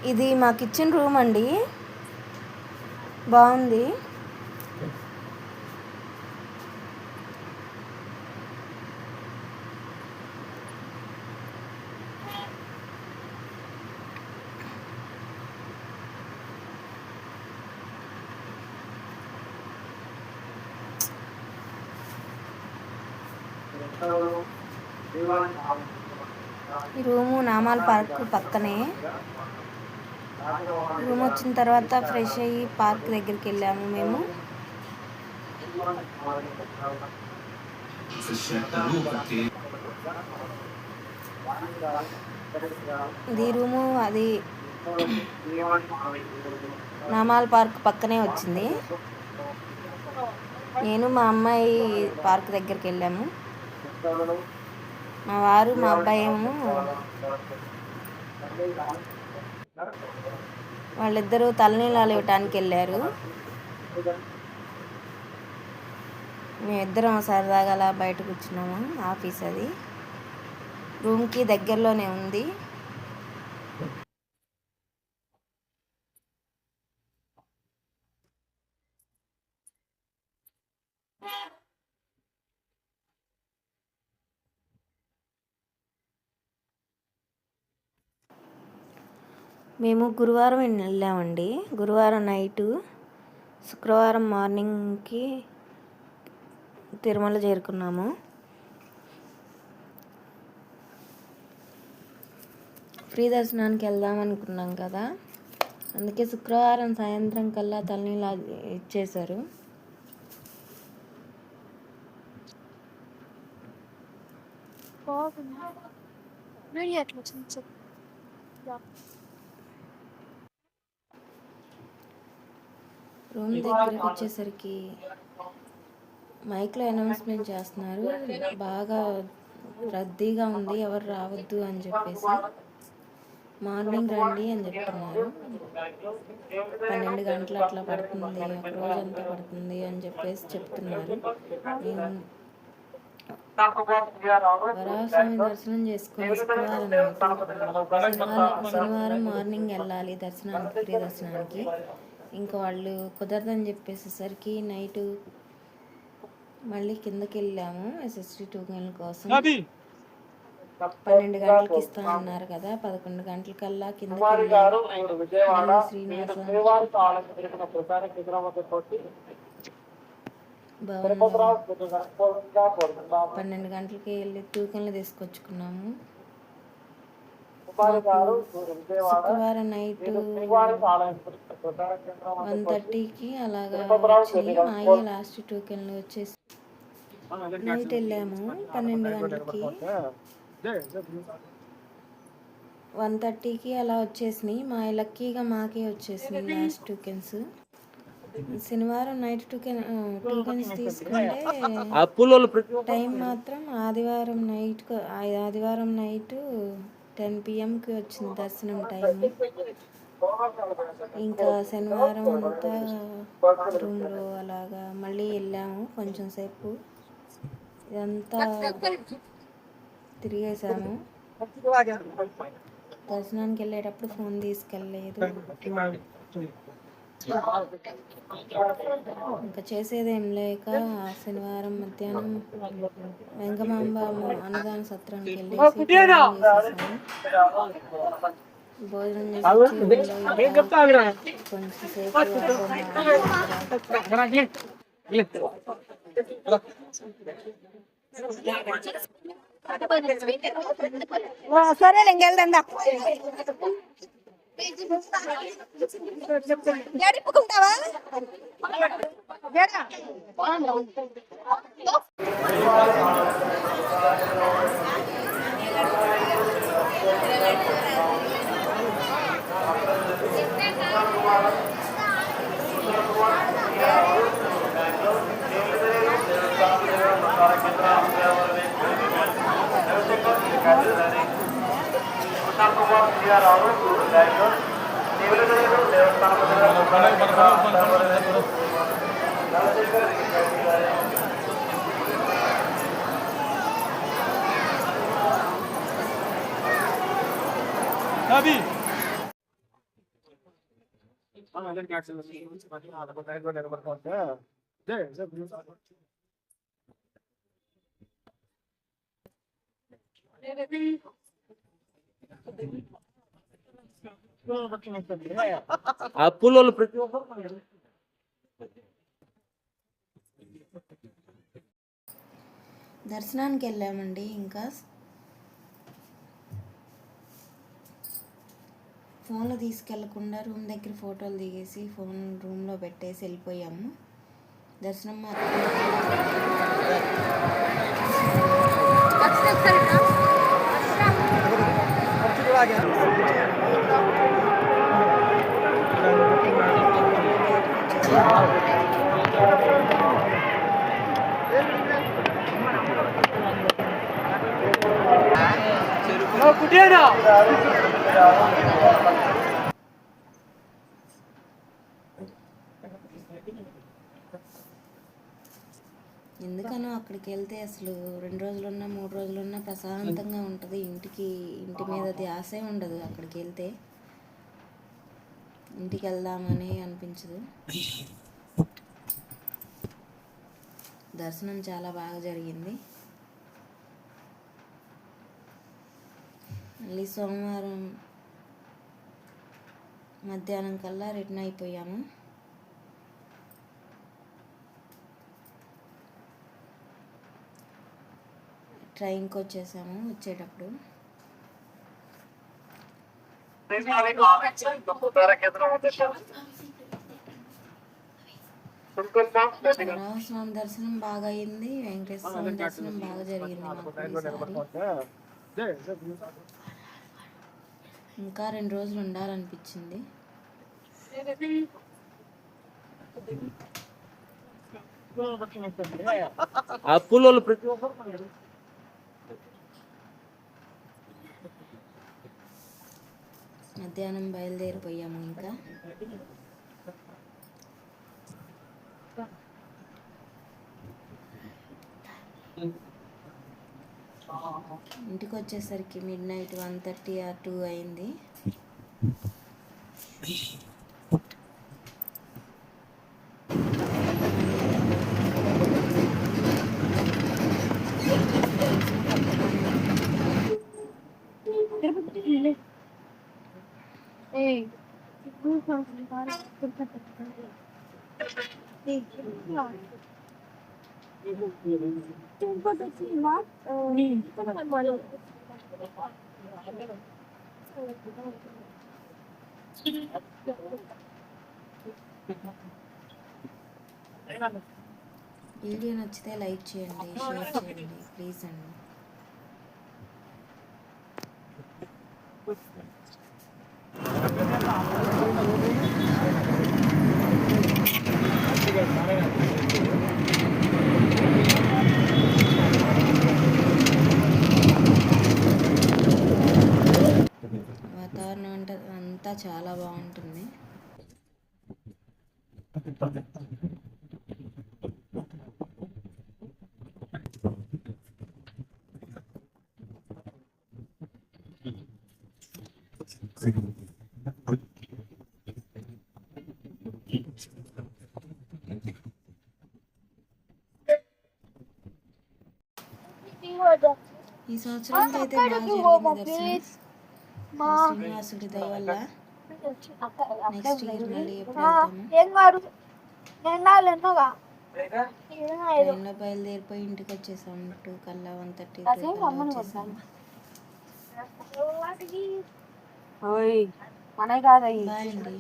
ఇది మా kitchen room అండి, బాగుంది. ఈ రూము నామాల పార్క్ పక్కనే. రూమ్ వచ్చిన తర్వాత ఫ్రెష్ అయ్యి పార్క్ దగ్గరికి వెళ్ళాము మేము. ఇది రూము అది నామాల పార్క్ పక్కనే వచ్చింది. నేను మా అమ్మాయి పార్క్ దగ్గరికి వెళ్ళాము. మా వారు మా అబ్బాయి ఏమో వాళ్ళిద్దరూ తలనీలాలు ఇవ్వటానికి వెళ్ళారు. మేమిద్దరం సరదాగా అలా బయట కూర్చున్నాము. ఆఫీస్ అది రూమ్కి దగ్గరలోనే ఉంది. మేము గురువారం వెళ్ళామండి. గురువారం నైటు శుక్రవారం మార్నింగ్కి తిరుమల చేరుకున్నాము. ఫ్రీ దర్శనానికి వెళ్దాం అనుకున్నాం కదా, అందుకే శుక్రవారం సాయంత్రం కల్లా తలనీలా ఇచ్చేశారు. రూమ్ దగ్గరికి వచ్చేసరికి మైక్లో అనౌన్స్మెంట్ చేస్తున్నారు, బాగా రద్దీగా ఉంది, ఎవరు రావద్దు అని చెప్పేసి. మార్నింగ్ రండి అని చెప్తున్నారు. 12 గంటలు అట్లా పడుతుంది, ఒక రోజంతా పడుతుంది అని చెప్పేసి చెప్తున్నారు. వరాహస్వామి దర్శనం చేసుకొని శనివారం మార్నింగ్ వెళ్ళాలి దర్శనానికి, ఫ్రీ దర్శనానికి. ఇంకా వాళ్ళు కుదరదని చెప్పేసేసరికి నైటు మళ్ళీ కిందకి వెళ్ళాము SST టోకెన్ల కోసం. 12 గంటలకి ఇస్తా అన్నారు కదా, 11 గంటలకల్లా కిందకి వెళ్ళాము. శ్రీనివాసం బాగుంది. 12 గంటలకి వెళ్ళి టోకెన్లు తీసుకొచ్చుకున్నాము. శుక్రవారం నైట్ 1:30కి అలాగా వచ్చినాయి. మాయే లాస్ట్ టోకెన్లు వచ్చేసి నైట్ వెళ్ళాము. 12 గంటలకి 1:30కి అలా వచ్చేసినాయి. మా లక్కీగా మాకే వచ్చేసినాయి లాస్ట్ టోకెన్స్. శనివారం నైట్ టోకెన్స్ తీసుకుంటే టైం మాత్రం ఆదివారం నైట్ 10 PM వచ్చింది దర్శనం టైం. ఇంకా శనివారం అంతా రూమ్లో అలాగా మళ్ళీ వెళ్ళాము. కొంచెం సేపు ఇదంతా తిరిగేసాము. దర్శనానికి వెళ్ళేటప్పుడు ఫోన్ తీసుకెళ్ళలేదు. ఇంకా చేసేదేం లేక శనివారం మధ్యాహ్నం వెంగమాంబ అన్నదాన సత్రానికి వెళ్ళేసి భోజనం చేసి కొంచెం సేపు సరే ఇంకెళ్దా జడిపుకుంటావా? ఆ పుల్లోళ్ళు ప్రతి ఒక్కరు దర్శనానికి వెళ్ళామండి. ఇంకా ఫోన్లు తీసుకెళ్లకుండా రూమ్ దగ్గర ఫోటోలు దిగేసి ఫోన్ రూమ్లో పెట్టేసి వెళ్ళిపోయాము. దర్శనం మాత్రం ఎందుకనో అక్కడికి వెళ్తే అసలు 2 రోజులున్నా 3 రోజులున్నా ప్రశాంతంగా ఉంటుంది. ఇంటి మీద ధ్యాసే ఉండదు. అక్కడికి వెళ్తే ఇంటికి వెళ్దామని అనిపించదు. దర్శనం చాలా బాగా జరిగింది. మళ్ళీ సోమవారం మధ్యాహ్నం కల్లా రిటర్న్ అయిపోయాము. ట్రైన్కి వచ్చేసాము. వచ్చేటప్పుడు స్వామి దర్శనం బాగా అయింది. వెంకటేశ్వర స్వామి దర్శనం బాగా జరిగింది మాకు ఈసారి. ఇంకా 2 రోజులు ఉండాలనిపించింది. ఆ పుల్లోళ్ళు ప్రతి ఒక్కరు మధ్యాహ్నం బయలుదేరిపోయాము. ఇంకా ఇంటికి వచ్చేసరికి midnight 1:30 or 2 అయింది. వీడియో నచ్చితే లైక్ చేయండి, షేర్ చేయండి ప్లీజ్ అండి. వాతావరణం అంటే అంతా చాలా బాగుంటుంది. ఈ సంవత్సరం అయితే బాగా జరిగింది దర్శనం శ్రీనివాసుడి దయ వల్ల. నెక్స్ట్ ఇయర్ మళ్ళీ ఎప్పుడు వెళ్తాము. ట్రైన్లో బయలుదేరిపోయి ఇంటికి వచ్చేసాము. 2 కల్లా 1:30 కల్లా వచ్చేసాము. బాయ్ అండి.